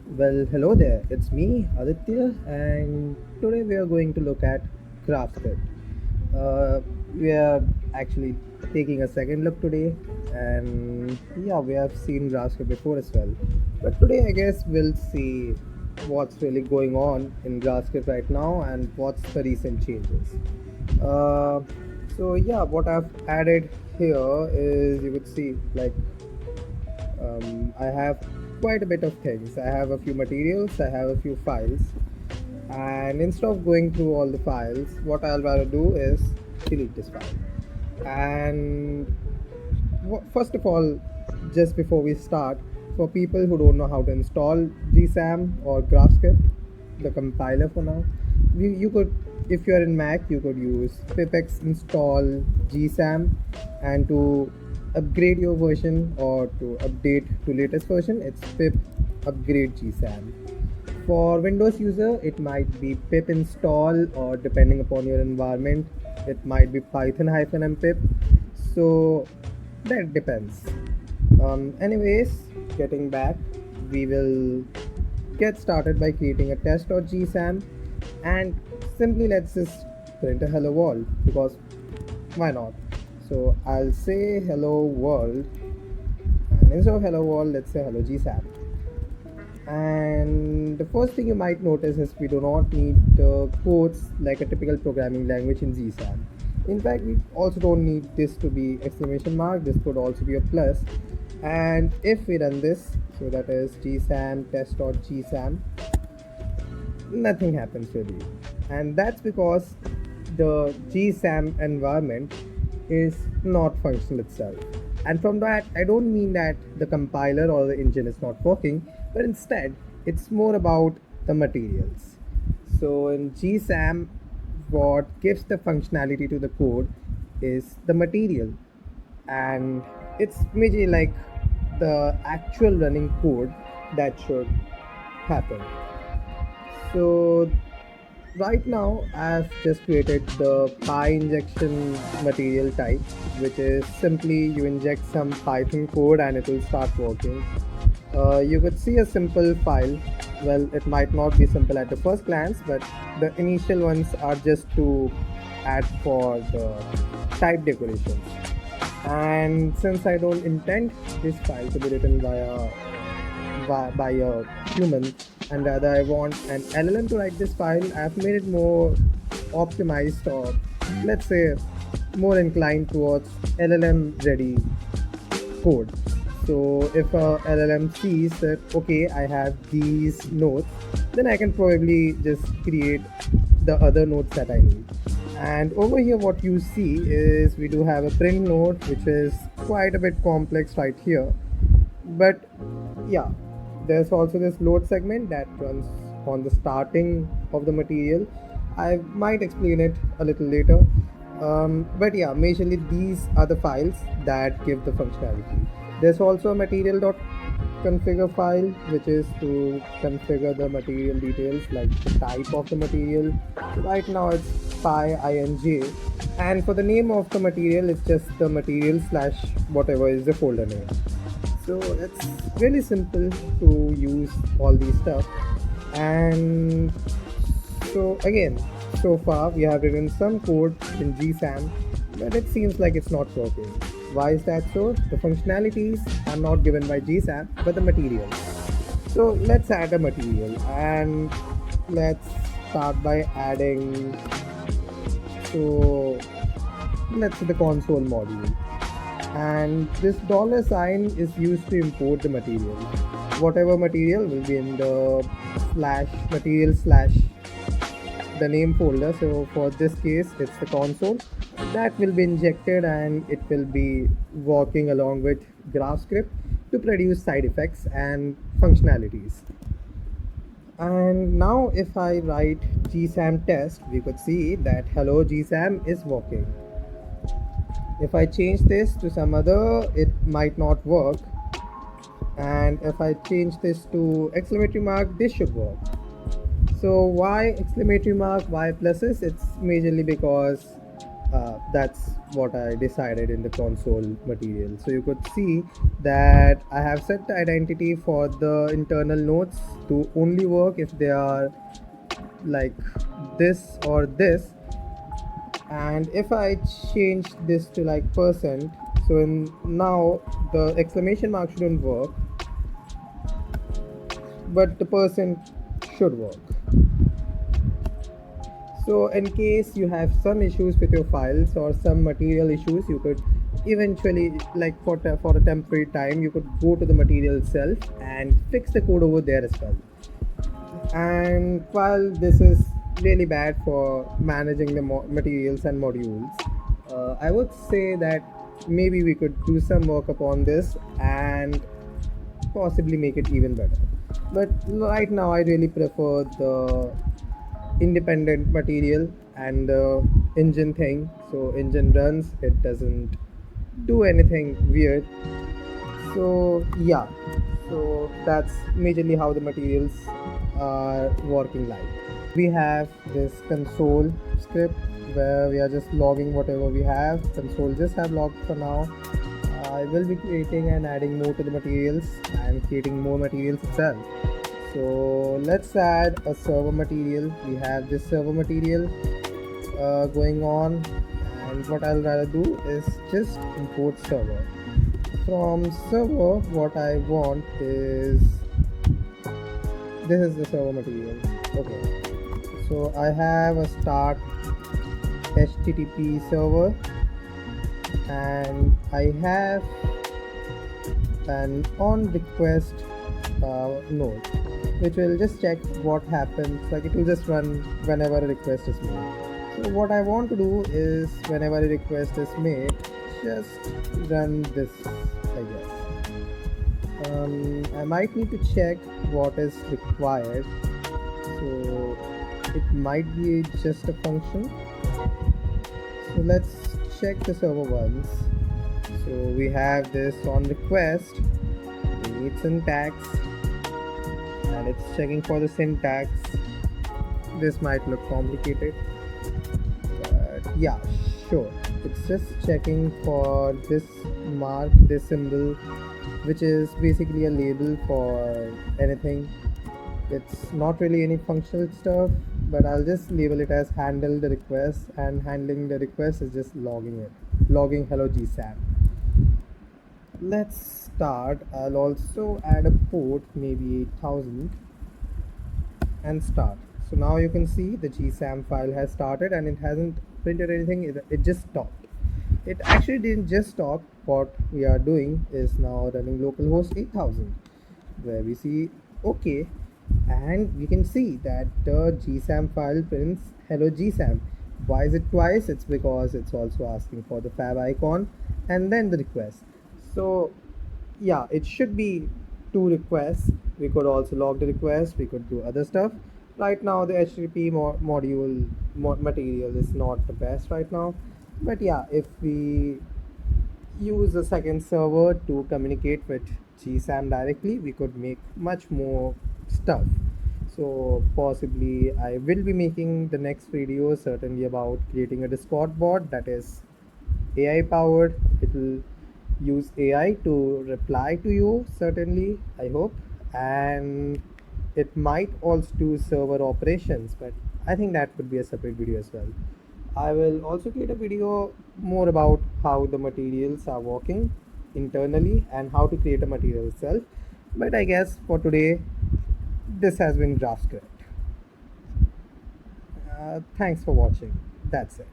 Well, hello there. It's me, Aditya, and today we are going to look at GraphScript. We are actually taking a second look today, and yeah, we have seen GraphScript before as well. But today, I guess we'll see what's really going on in GraphScript right now and what's the recent changes. Uh, so, what I've added here is you could see like I have quite a bit of things. I have a few materials, I have a few files, and instead of going through all the files, what I'll rather do is delete this file. And first of all, just before we start, for people who don't know how to install GSAM or GraphScript, the compiler for now, you could, if you're in Mac, you could use pipx install GSAM, and to upgrade your version or to update to latest version, it's pip upgrade GSAM. For Windows user, it might be pip install, or depending upon your environment, it might be python-mpip. So that depends. Anyways, getting back, we will get started by creating a test.gsam, and simply let's just print a hello world, because why not? So I'll say hello world, and instead of hello world, let's say hello gsam. And the first thing you might notice is we do not need quotes like a typical programming language in GSAM. In fact, we also don't need this to be exclamation mark. This could also be a plus. And if we run this, so that is gsam test.gsam, nothing happens really. And that's because the gsam environment is not functional itself. And from that, I don't mean that the compiler or the engine is not working, but instead, it's more about the materials. So in GSAM, what gives the functionality to the code is the material, and it's majorly like the actual running code that should happen. So right now I've just created the py injection material type, which is simply you inject some Python code and it will start working. You could see a simple file. Well, it might not be simple at the first glance, but the initial ones are just to add for the type decorations. And since I don't intend this file to be written by a human, and rather I want an LLM to write this file, I've made it more optimized, or let's say more inclined towards LLM ready code. So if a LLM sees that okay, I have these nodes, then I can probably just create the other nodes that I need. And over here what you see is we do have a print node, which is quite a bit complex right here. But yeah, there's also this load segment that runs on the starting of the material. I might explain it a little later. But yeah, majorly these are the files that give the functionality. There's also a material.configure file, which is to configure the material details like the type of the material. Right now it's py-inj, and for the name of the material, it's just the material slash whatever is the folder name. So it's really simple to use all these stuff. And so again, so far we have written some code in GSAM, but it seems like it's not working. Why is that so? The functionalities are not given by GSAM, but the materials. So let's add a material, and let's start by adding, so let's say the console module, and this dollar sign is used to import the material. Whatever material will be in the slash material slash the name folder. So for this case, it's the console that will be injected, and it will be working along with GraphScript to produce side effects and functionalities. And now if I write gsam test, we could see that hello gsam is working. If I change this to some other, it might not work. And if I change this to exclamatory mark, this should work. So why exclamatory mark, why pluses? It's majorly because That's what I decided in the console material. So you could see that I have set the identity for the internal nodes to only work if they are like this or this, and if I change this to like percent, so in now the exclamation mark shouldn't work, but the percent should work. So in case you have some issues with your files or some material issues, you could eventually, like for a temporary time, you could go to the material itself and fix the code over there as well. And while this is really bad for managing the materials and modules, I would say that maybe we could do some work upon this and possibly make it even better. But right now I really prefer the independent material and the engine thing. So engine runs, it doesn't do anything weird. So yeah, so that's majorly how the materials are working like. We have this console script where we are just logging whatever we have. Console just have logged for now. I will be creating and adding more to the materials and creating more materials itself. So let's add a server material. We have this server material going on, and what I'll rather do is just import server. From server, what I want is this is the server material. Okay, so I have a start HTTP server, and I have an on request node, which will just check what happens. Like it will just run whenever a request is made. So what I want to do is whenever a request is made, just run this, I guess. I might need to check what is required. So it might be just a function. So let's check the server once. So we have this on request. We need syntax, and it's checking for the syntax. This might look complicated, but yeah, sure. It's just checking for this mark, this symbol, which is basically a label for anything. It's not really any functional stuff, but I'll just label it as handle the request, and handling the request is just logging it, logging hello GSAM. Let's start. I'll also add a port, maybe 8000, and start. So now you can see the GSAM file has started and it hasn't printed anything, it just stopped. It actually didn't just stop. What we are doing is now running localhost 8000, where we see okay, and we can see that the GSAM file prints hello GSAM. Why is it twice? It's because it's also asking for the fab icon and then the request. So yeah, it should be two requests. We could also log the request, we could do other stuff. Right now the HTTP module material is not the best right now, but yeah, if we use a second server to communicate with GSAM directly, we could make much more stuff. So possibly I will be making the next video certainly about creating a Discord bot that is AI powered. It will use AI to reply to you, certainly, I hope, and it might also do server operations, but I think that could be a separate video as well. I will also create a video more about how the materials are working internally and how to create a material itself. But I guess for today, this has been GraphScript. Thanks for watching. That's it.